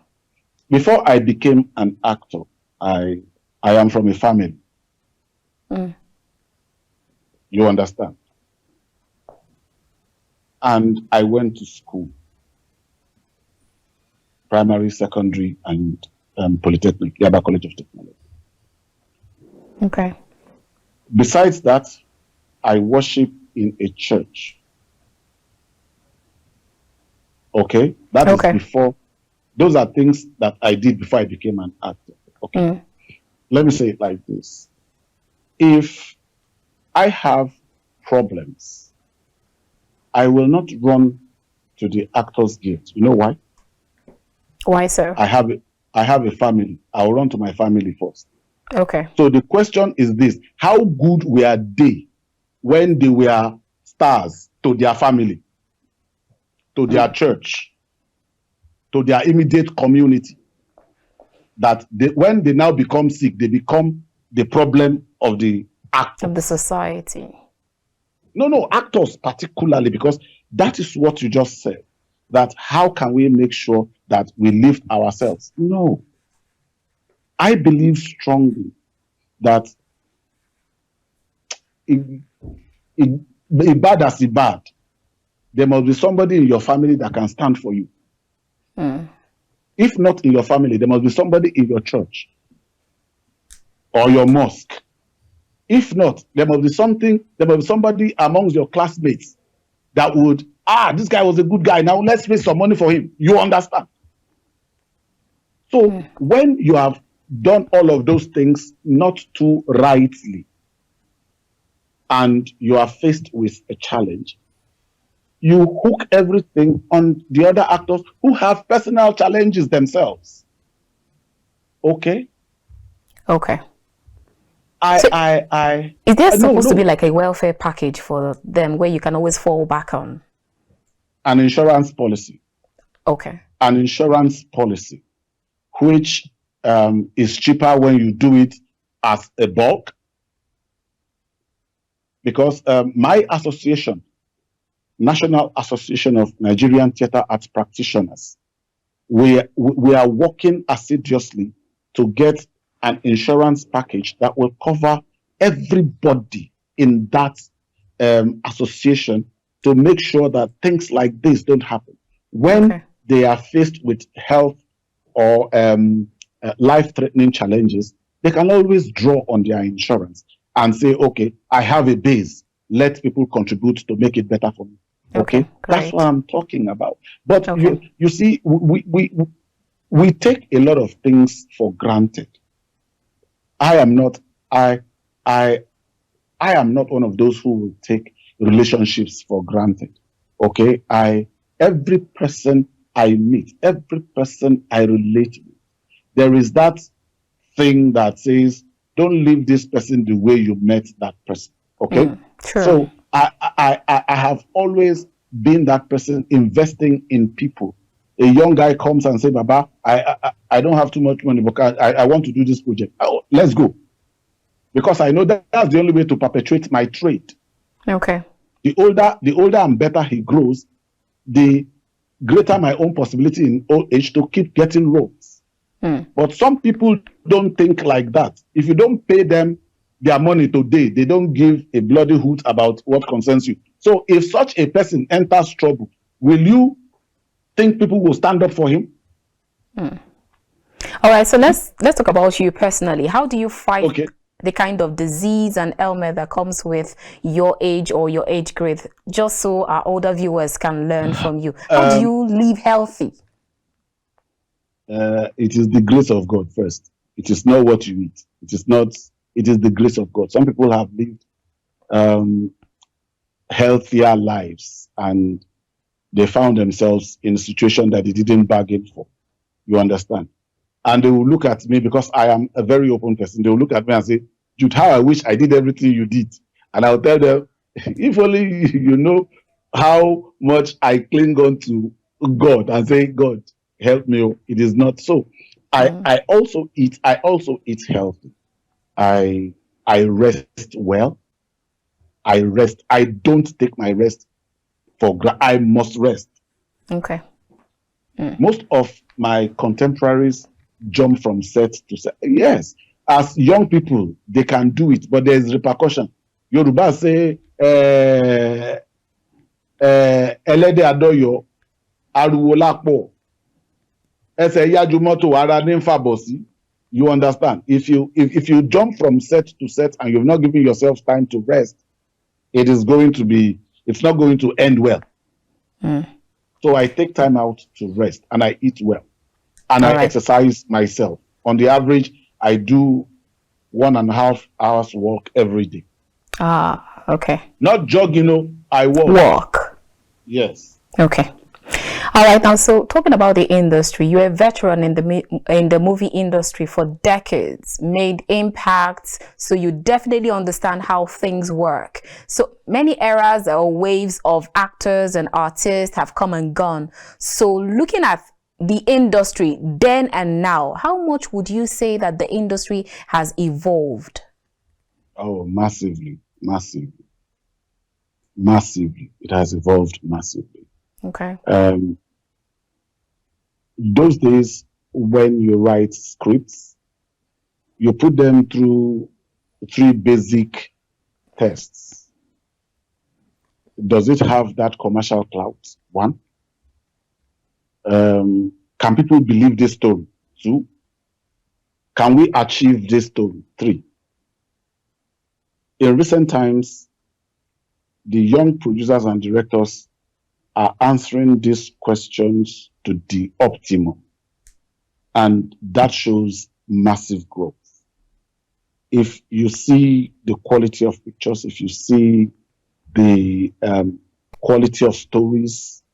Before I became an actor, I am from a family. You understand? And I went to school, primary, secondary, and polytechnic, Yoruba College of Technology. Okay. Besides that, I worship in a church. Okay? That is before. Those are things that I did before I became an actor. Okay? Let me say it like this. If I have problems, I will not run to the Actors Guild. You know why? Why, sir? I have a family. I will run to my family first. Okay. So the question is this: how good were they when they were stars to their family, to their church, to their immediate community? That when they now become sick, they become the problem of the actors. Of the society. No, actors particularly, because that is what you just said. That how can we make sure that we lift ourselves? No. I believe strongly that bad as bad, there must be somebody in your family that can stand for you. If not in your family, there must be somebody in your church or your mosque. If not, there must be somebody amongst your classmates that would, this guy was a good guy, now let's raise some money for him. You understand? So when you have done all of those things not too rightly, and you are faced with a challenge, you hook everything on the other actors who have personal challenges themselves. Okay? Okay. Is there supposed to be like a welfare package for them where you can always fall back on? An insurance policy. Okay. An insurance policy, which is cheaper when you do it as a bulk. Because my association, National Association of Nigerian Theatre Arts Practitioners, we are working assiduously to get an insurance package that will cover everybody in that association to make sure that things like this don't happen. When they are faced with health or life-threatening challenges, they can always draw on their insurance and say, okay, I have a base. Let people contribute to make it better for me. Okay, that's great. what I'm talking about. But Okay. you see, we take a lot of things for granted. I am not I I I am not one of those who will take relationships for granted. Okay, every person I meet, every person I relate with, there is that thing that says, don't leave this person the way you met that person. Okay. True. So I have always been that person investing in people. A young guy comes and say, Baba, I don't have too much money, but I want to do this project. Oh, let's go. Because I know that's the only way to perpetuate my trade. Okay. The older and better he grows, the greater my own possibility in old age to keep getting roles. But some people don't think like that. If you don't pay them their money today, they don't give a bloody hoot about what concerns you. So if such a person enters trouble, will you think people will stand up for him? All right, so let's talk about you personally. How do you fight Okay. the kind of disease and ailment that comes with your age or your age grade, just so our older viewers can learn from you? How do you live healthy? It is the grace of God first. It is not what you eat. It is not. It is the grace of God. Some people have lived healthier lives and they found themselves in a situation that they didn't bargain for. You understand? And they will look at me because I am a very open person. They will look at me and say, Jude, how I wish I did everything you did. And I'll tell them, if only you know how much I cling on to God and say, God, help me. It is not so. I also eat healthy. I rest well. I rest. I don't take my rest for granted. I must rest. Okay. Most of my contemporaries jump from set to set. Yes, as young people, they can do it, but there's repercussion. Yoruba say, Ẹlẹ́dẹ̀ Adọ́yọ̀, ariwo lápọ̀, ẹsẹ̀ yájú mọ́tò ara ní ń fàbọ̀ sí. You understand? If you jump from set to set and you've not given yourself time to rest, it's not going to end well. So I take time out to rest and I eat well and I exercise myself. On the average, I do 1.5 hours walk every day. Okay. Not jogging, I walk. Walk. Yes. Okay. All right. Now, so talking about the industry, you're a veteran in the movie industry for decades, made impacts, so you definitely understand how things work. So many eras or waves of actors and artists have come and gone. So looking at the industry then and now, how much would you say that the industry has evolved? Oh, massively. It has evolved massively. Okay. Those days when you write scripts, you put them through 3 basic tests. Does it have that commercial clout? 1. Can people believe this story? 2. Can we achieve this story? 3. In recent times, the young producers and directors are answering these questions to the optimum. And that shows massive growth. If you see the quality of pictures, if you see the quality of stories,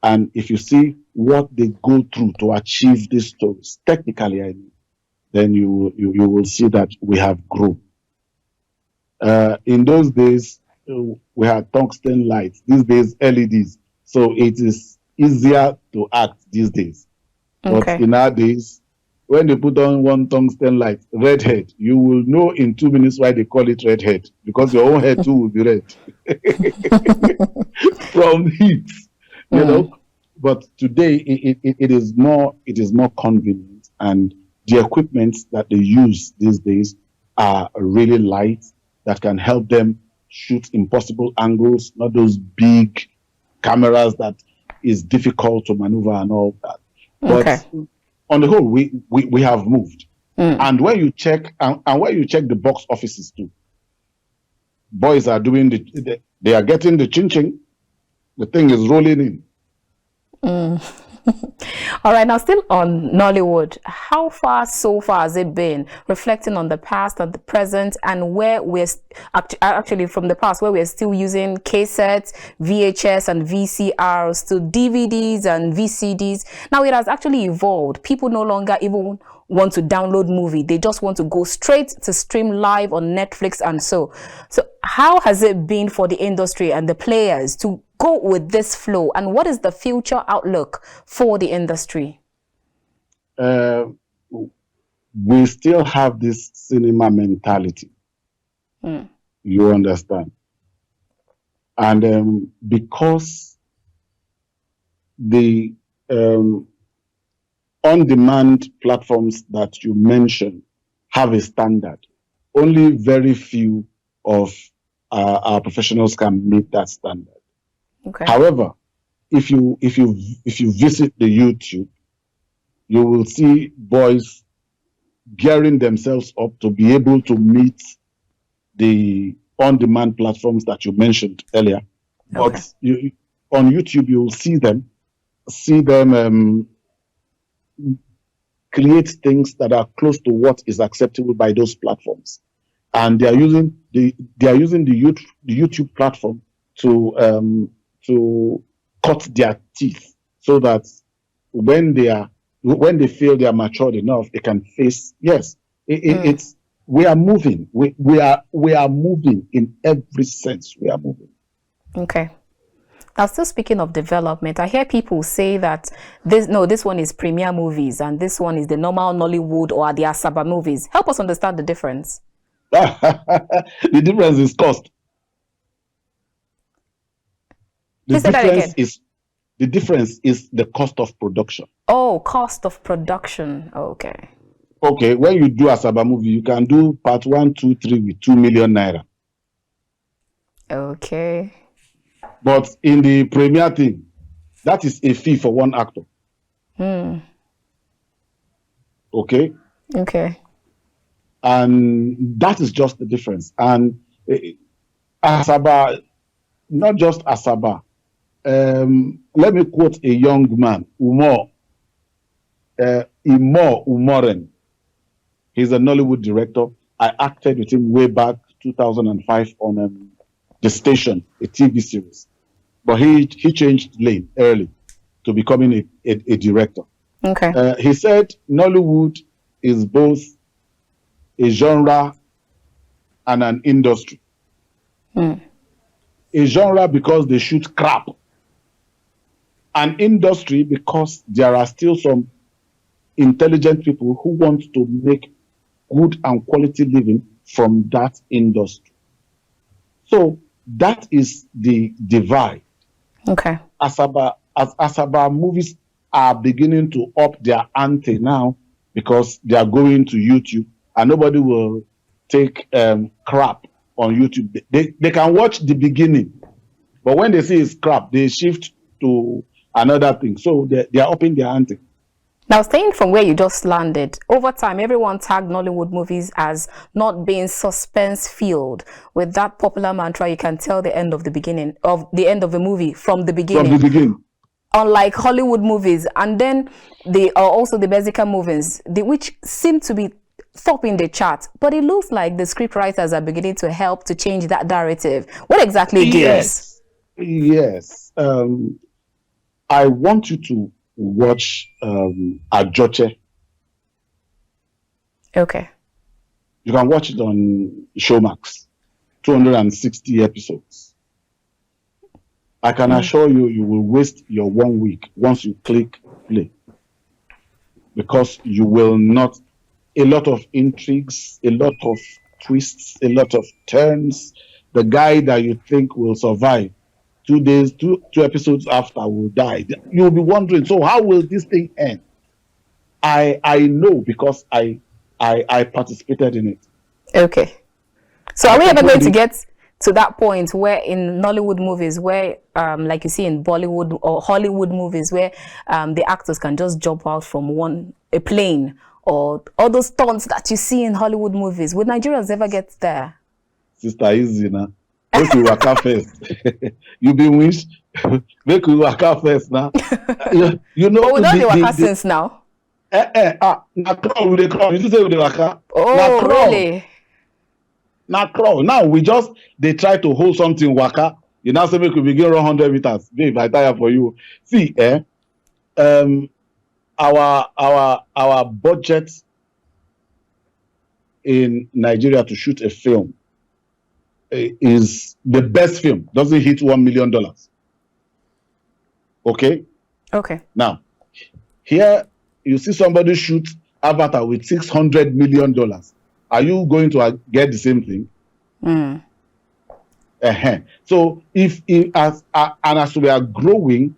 and if you see what they go through to achieve these stories, technically, I mean, then you will see that we have grown. In those days, we had tungsten lights. These days, LEDs. So it is easier to act these days. But in our days, when they put on one tungsten light, red head, you will know in 2 minutes why they call it red head, because your own head too will be red from heat, you know. But today it is more convenient, and the equipment that they use these days are really light that can help them shoot impossible angles, not those big cameras that is difficult to maneuver and all that. But on the whole, we have moved. And when you check and when you check the box offices too, boys are doing they are getting the chin-chin. The thing is rolling in. All right, now still on Nollywood, how far so far has it been reflecting on the past and the present, and where we're actually from the past, where we're still using cassettes, VHS and VCRs to DVDs and VCDs. Now it has actually evolved. People no longer even want to download movie. They just want to go straight to stream live on Netflix and so how has it been for the industry and the players to go with this flow, and what is the future outlook for the industry? We still have this cinema mentality. You understand? And because the on-demand platforms that you mentioned have a standard, only very few of our professionals can meet that standard. Okay. However, if you visit the YouTube, you will see boys gearing themselves up to be able to meet the on-demand platforms that you mentioned earlier. Okay. But on YouTube, you will see them create things that are close to what is acceptable by those platforms, and they are using the YouTube platform to cut their teeth, so that when they feel they are matured enough, they can face. Yes, it's we are moving. We are moving in every sense. We are moving. Okay. Now, still speaking of development, I hear people say that this one is Premier Movies and this one is the normal Nollywood or the Asaba movies. Help us understand the difference. The difference is cost. The difference is the cost of production. Oh, cost of production. Okay. Okay, when you do Asaba movie, you can do part 1, 2, 3 with 2 million naira. Okay. But in the premiere thing, that is a fee for one actor. Okay? Okay. And that is just the difference. And Asaba, not just Asaba. Let me quote a young man, Imo Umoren. He's a Nollywood director. I acted with him way back 2005 on The Station, a TV series. But he changed lane early to becoming a director. Okay. He said Nollywood is both a genre and an industry. A genre because they shoot crap. An industry because there are still some intelligent people who want to make good and quality living from that industry. So that is the divide. Okay. Asaba movies are beginning to up their ante now because they are going to YouTube, and nobody will take crap on YouTube. They can watch the beginning, but when they see it's crap, they shift to another thing. So they are upping their ante. Now, staying from where you just landed, over time, everyone tagged Nollywood movies as not being suspense-filled. With that popular mantra, you can tell the end of the movie from the beginning. From the beginning. Unlike Hollywood movies, and then they are also the Mexican movies, which seem to be topping the chart. But it looks like the scriptwriters are beginning to help to change that narrative. What exactly gives? Yes. I want you to watch Ajoche. Okay. You can watch it on Showmax. 260 episodes. I can assure you, you will waste your 1 week once you click play. Because you will not... A lot of intrigues, a lot of twists, a lot of turns. The guy that you think will survive 2 days, two episodes after will die. You'll be wondering, so how will this thing end? I know because I participated in it. Okay. So are we ever going to get to that point where in Nollywood movies, where like you see in Bollywood or Hollywood movies, where the actors can just jump out from a plane, or all those stunts that you see in Hollywood movies? Would Nigerians ever get there? Sister, easy now. If you work out first, you be wish Make we work out first now. You know, But we don't do waka since now. Na crawl we dey crawl. You say we dey waka. Oh, really? Na crawl. Now we just they try to hold something waka. You now say make we begin run 100 meters. Babe, I tire for you. See, our budget in Nigeria to shoot a film is the best film doesn't hit $1 million. Okay. Now, here you see somebody shoot Avatar with $600 million. Are you going to get the same thing? So if as we are growing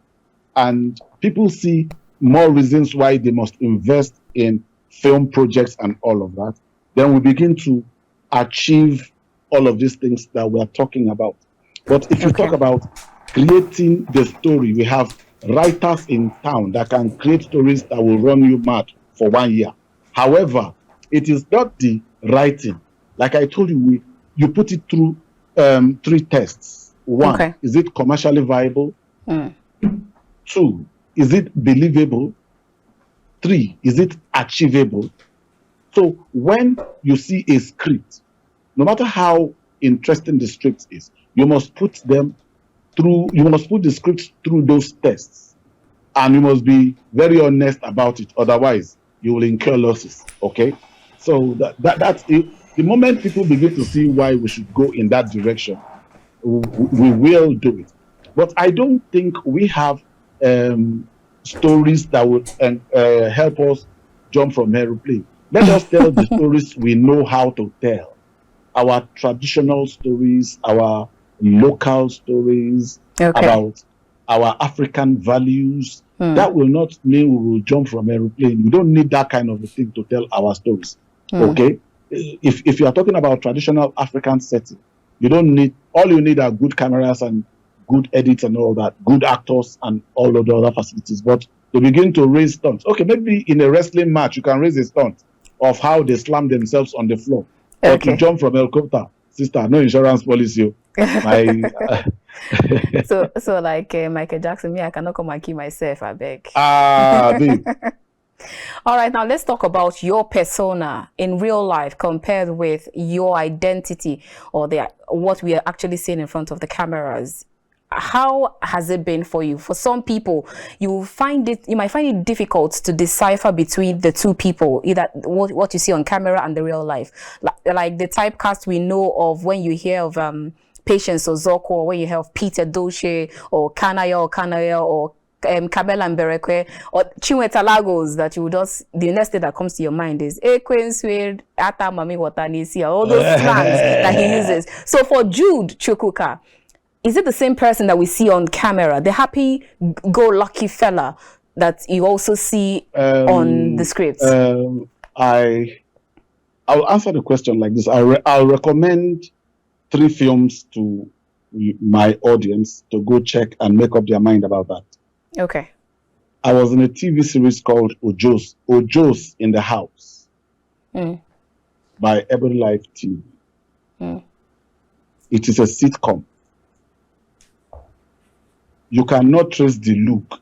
and people see more reasons why they must invest in film projects and all of that, then we begin to achieve all of these things that we are talking about. But if you talk about creating the story, we have writers in town that can create stories that will run you mad for 1 year. However, it is not the writing. Like I told you, you put it through 3 tests. 1, is it commercially viable? 2, is it believable? 3, is it achievable? So when you see a script, no matter how interesting the script is, you must put the script through those tests. And you must be very honest about it. Otherwise, you will incur losses. Okay? So that's it. The moment people begin to see why we should go in that direction, we will do it. But I don't think we have stories that would help us jump from aeroplane. Let us tell the stories we know how to tell. Our traditional stories, our local stories about our African values. That will not mean we will jump from aeroplane. We don't need that kind of a thing to tell our stories. Okay? If you are talking about traditional African setting, you don't need, all you need are good cameras and good edits and all that, good actors and all of the other facilities. But to begin to raise stunts, okay, maybe in a wrestling match, you can raise a stunt of how they slam themselves on the floor. Or to jump from helicopter. Sister, no insurance policy. So like Michael Jackson, me, I cannot come and kill myself, I beg. Babe. All right, now let's talk about your persona in real life compared with your identity or what we are actually seeing in front of the cameras. How has it been for you? For some people, you might find it difficult to decipher between the two people, either what you see on camera and the real life. Like the typecast we know of when you hear of Patience Ozoko, or when you hear of Peter Doche, or Kanaya, or Kabela Mberekwe, or Chinweta Lagos, that you would just, the next thing that comes to your mind is Ekwen Ata Mami Watanisi, all those slangs that he uses. So for Jude Chukwuka, is it the same person that we see on camera, the happy-go-lucky fella that you also see on the scripts? I'll answer the question like this. I'll recommend 3 films to my audience to go check and make up their mind about that. Okay. I was in a TV series called Ojo's in the House by Ebony Life TV. It is a sitcom. You cannot trace the look.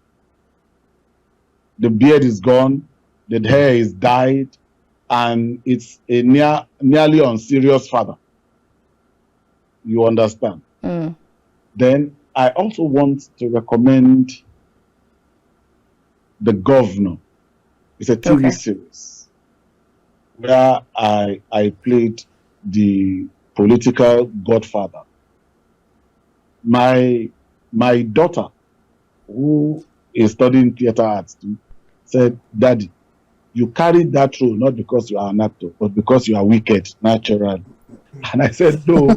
The beard is gone, the hair is dyed, and it's a nearly unserious father. You understand? Then I also want to recommend The Governor. It's a TV series where I played the political godfather. My daughter, who is studying theater arts, said, "Daddy, you carried that role not because you are an actor, but because you are wicked, naturally." And I said, "No."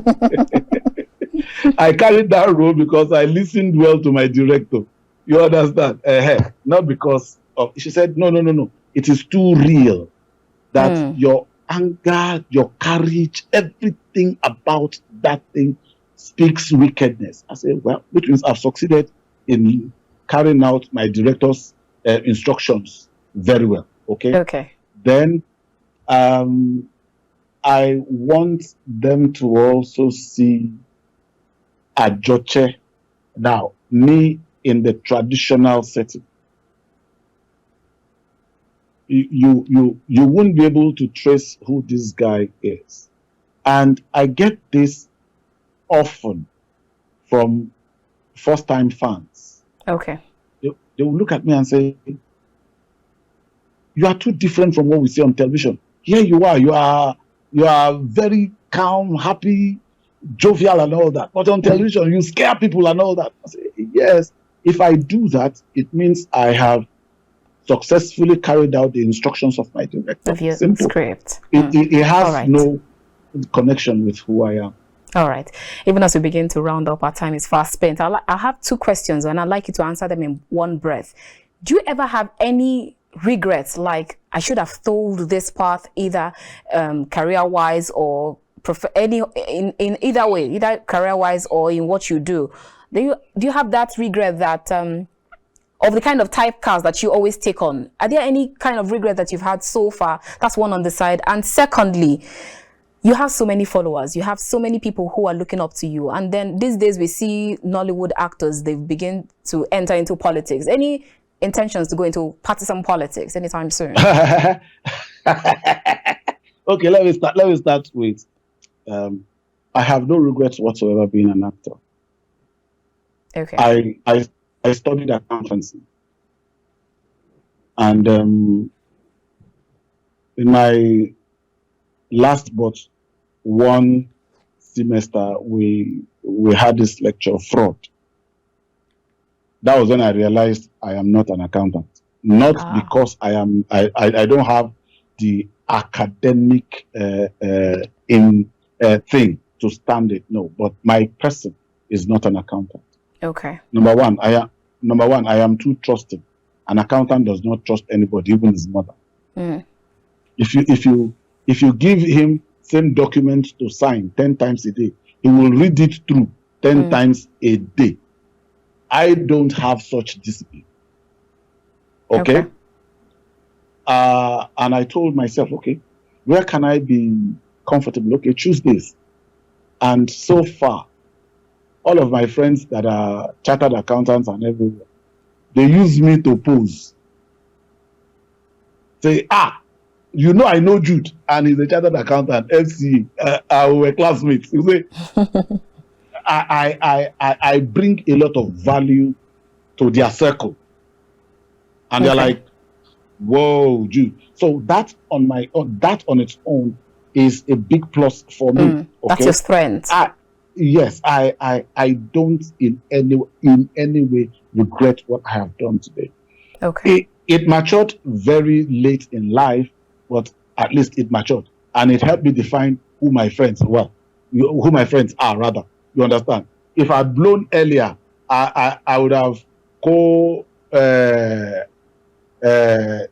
I carried that role because I listened well to my director. You understand? Not because of... She said, no. It is too real that your anger, your courage, everything about that thing speaks wickedness. I said, well, which means I've succeeded in carrying out my director's instructions very well. Okay. Then I want them to also see Ajoche. Now, me in the traditional setting, you won't be able to trace who this guy is. And I get this often from first-time fans. Okay. They will look at me and say, you are too different from what we see on television. Here you are very calm, happy, jovial and all that. But on television, you scare people and all that. I say, yes, if I do that, it means I have successfully carried out the instructions of my director. Of your Simple. script. It has right. no connection with who I am. All right. Even as we begin to round up, our time is fast spent. I have two questions, and I'd like you to answer them in one breath. Do you ever have any regrets, like I should have told this path, either career-wise or in either way, either career-wise or in what you do? Do you have that regret that of the kind of typecast that you always take on? Are there any kind of regret that you've had so far? That's one on the side. And secondly, you have so many followers, you have so many people who are looking up to you. And then these days we see Nollywood actors, they begin to enter into politics. Any intentions to go into partisan politics anytime soon? Okay, let me start with, I have no regrets whatsoever being an actor. Okay. I studied accountancy. And in my last but one semester, we had this lecture, fraud. That was when I realized I am not an accountant. Not because I don't have the academic thing to stand it. No, but my person is not an accountant. Okay. Number one, I am too trusting. An accountant does not trust anybody, even his mother. If you give him same document to sign 10 times a day, he will read it through 10 times a day. I don't have such discipline. Okay? And I told myself, okay, where can I be comfortable? Okay, choose this. And so far, all of my friends that are chartered accountants and everywhere, they use me to pose. Say, you know, I know Jude, and he's a chartered accountant, FC, we're classmates. You say, I bring a lot of value to their circle. And they're like, whoa, Jude. So that on its own is a big plus for me. Okay? That's your strength. Yes, I don't in any way regret what I have done today. Okay. It matured very late in life, but at least it matured. And it helped me define who my friends are, rather. You understand? If I'd blown earlier, I would have Ewure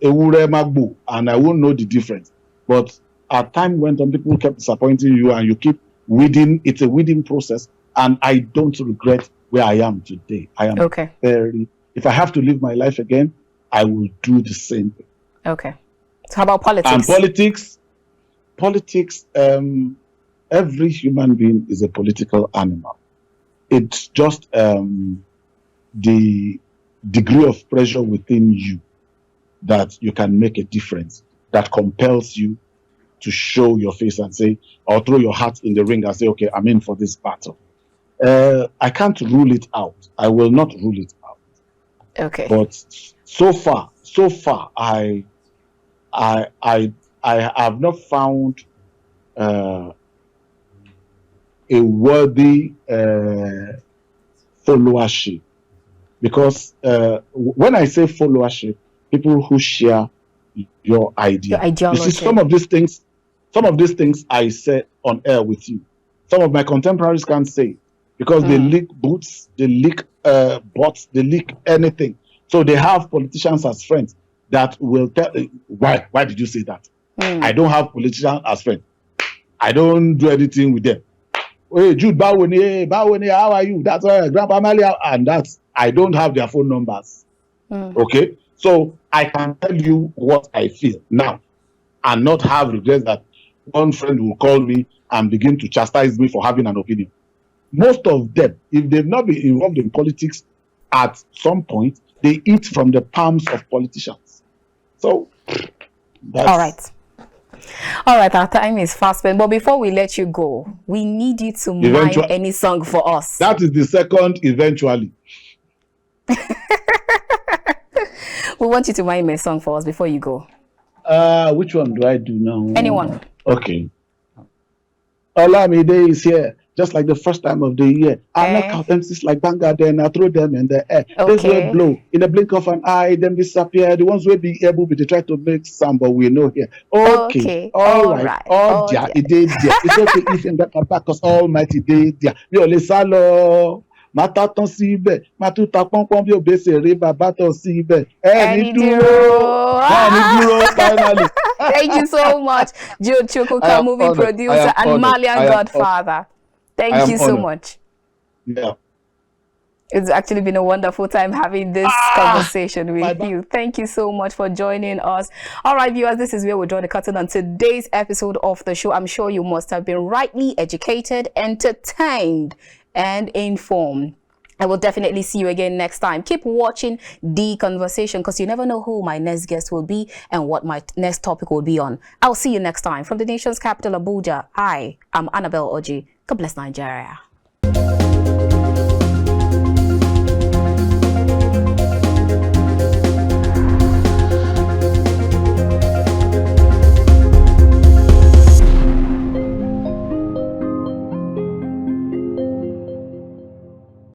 Magbu, and I won't know the difference. But as time went on, people kept disappointing you, and you keep weeding. It's a weeding process, and I don't regret where I am today. I am if I have to live my life again, I will do the same thing. Okay. So how about politics? And politics, every human being is a political animal. It's just the degree of pressure within you that you can make a difference, that compels you to show your face and say, or throw your hat in the ring and say, okay, I'm in for this battle. I can't rule it out. I will not rule it out. Okay. But so far, I have not found a worthy followership, because when I say followership, people who share your idea. Your ideology. You see, some of these things I say on air with you. Some of my contemporaries can't say it because they leak boots, they leak bots, they leak anything. So they have politicians as friends that will tell, why did you say that? I don't have politicians as friends. I don't do anything with them. Hey, Jude, Bawoni, how are you? That's Grandpa Malian, and I don't have their phone numbers. Okay? So I can tell you what I feel now and not have regrets that one friend will call me and begin to chastise me for having an opinion. Most of them, if they've not been involved in politics at some point, they eat from the palms of politicians. So, that's... All right. All right, our time is fast spent. But before we let you go, we need you to mime any song for us. That is the second eventually. We want you to mime a song for us before you go. Which one do I do now? Anyone. Okay. Olamide is here, just like the first time of the year. I knock out MCs like Banga, then I throw them in the air. This will blow. In the blink of an eye, them disappear. The ones will be able to try to make some, but we know here. Okay. All right. Oh, yeah. It did. It's okay if you got my back, because Almighty did. We only salo. Mataton sibe, matuta pompom bio besere babaton sibe. Any duro, finally. Thank you so much, Jude Chukwuka, movie producer and Marlian Godfather. Thank you so much. Yeah. It's actually been a wonderful time having this conversation with you. Thank you so much for joining us. All right, viewers, this is where we draw the curtain on today's episode of the show. I'm sure you must have been rightly educated, entertained, and informed. I will definitely see you again next time. Keep watching The Conversation, because you never know who my next guest will be and what my next topic will be on. I'll see you next time. From the nation's capital, Abuja, I am Annabelle Oji. God bless Nigeria.